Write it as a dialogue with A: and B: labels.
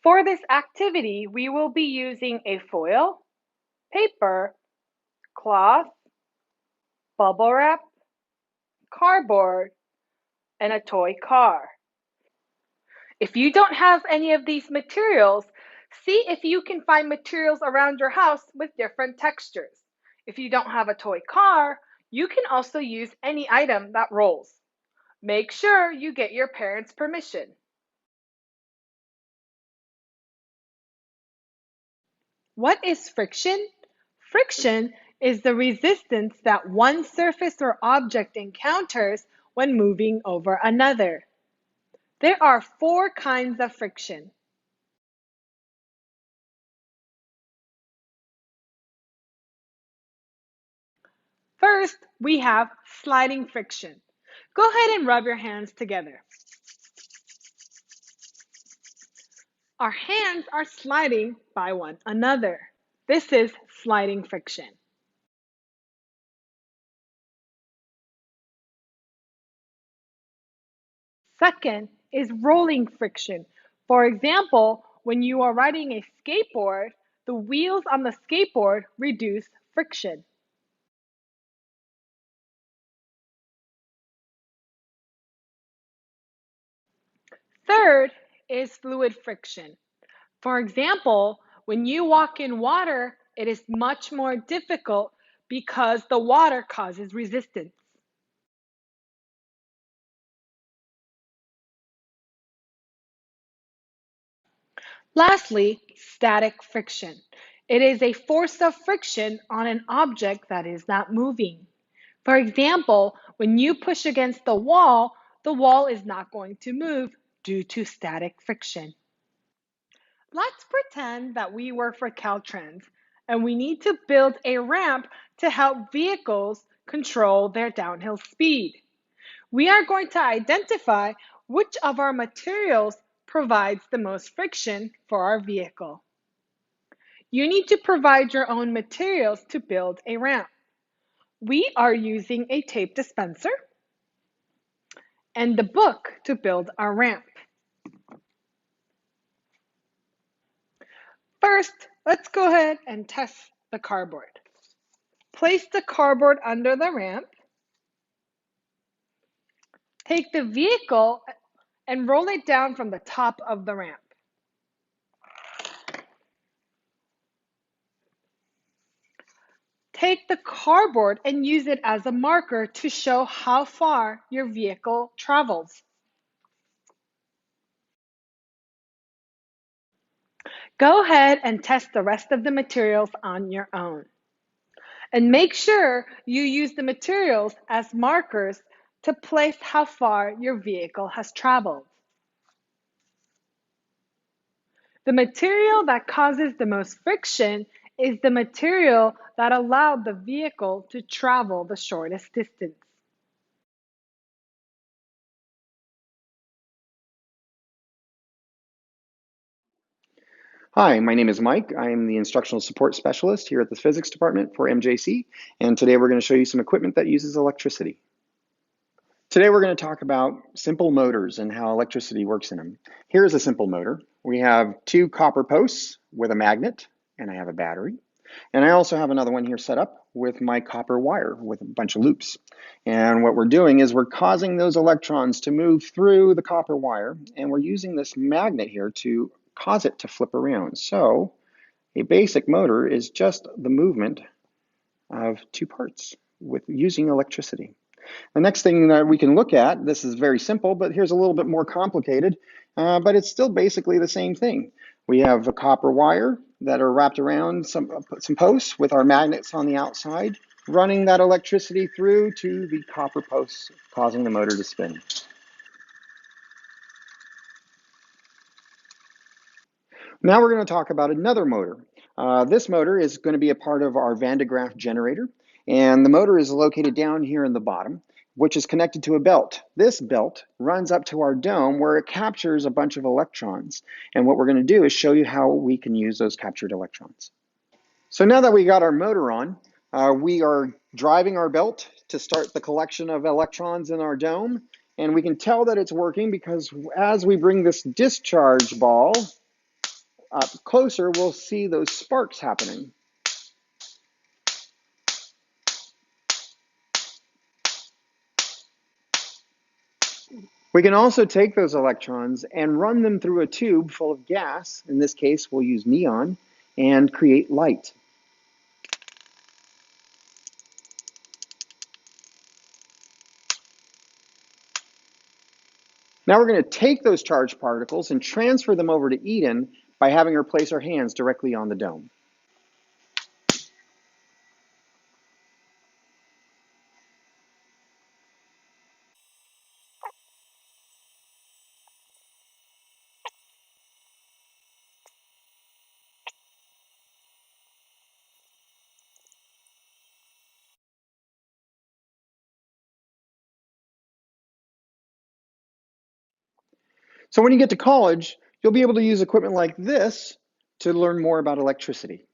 A: For this activity, we will be using a foil, paper, cloth, bubble wrap, cardboard, and a toy car. If you don't have any of these materials, see if you can find materials around your house with different textures. If you don't have a toy car, you can also use any item that rolls. Make sure you get your parents' permission. What is friction? Friction is the resistance that one surface or object encounters when moving over another. There are four kinds of friction. First, we have sliding friction. Go ahead and rub your hands together. Our hands are sliding by one another. This is sliding friction. Second is rolling friction. For example, when you are riding a skateboard, the wheels on the skateboard reduce friction. Third is fluid friction. For example, when you walk in water, it is much more difficult because the water causes resistance. Lastly, static friction. It is a force of friction on an object that is not moving. For example, when you push against the wall is not going to move due to static friction. Let's pretend that we work for Caltrans and we need to build a ramp to help vehicles control their downhill speed. We are going to identify which of our materials provides the most friction for our vehicle. You need to provide your own materials to build a ramp. We are using a tape dispenser and the book to build our ramp. First, let's go ahead and test the cardboard. Place the cardboard under the ramp. Take the vehicle and roll it down from the top of the ramp. Take the cardboard and use it as a marker to show how far your vehicle travels. Go ahead and test the rest of the materials on your own. And make sure you use the materials as markers to place how far your vehicle has traveled. The material that causes the most friction is the material that allowed the vehicle to travel the shortest distance.
B: Hi, my name is Mike. I am the Instructional Support Specialist here at the Physics Department for MJC, and today we're going to show you some equipment that uses electricity. Today we're going to talk about simple motors and how electricity works in them. Here's a simple motor. We have two copper posts with a magnet, and I have a battery. And I also have another one here set up with my copper wire with a bunch of loops. And what we're doing is we're causing those electrons to move through the copper wire, and we're using this magnet here to cause it to flip around. So a basic motor is just the movement of two parts with using electricity. The next thing that we can look at, this is very simple, but here's a little bit more complicated, but it's still basically the same thing. We have a copper wire that are wrapped around some posts with our magnets on the outside, running that electricity through to the copper posts, causing the motor to spin. Now we're going to talk about another motor. This motor is going to be a part of our Graaff Generator, and the motor is located down here in the bottom, which is connected to a belt. This belt runs up to our dome where it captures a bunch of electrons. And what we're going to do is show you how we can use those captured electrons. So now that we got our motor on, we are driving our belt to start the collection of electrons in our dome. And we can tell that it's working because as we bring this discharge ball up closer, we'll see those sparks happening. We can also take those electrons and run them through a tube full of gas. In this case, we'll use neon and create light. Now we're going to take those charged particles and transfer them over to Eden by having her place her hands directly on the dome. So when you get to college, you'll be able to use equipment like this to learn more about electricity.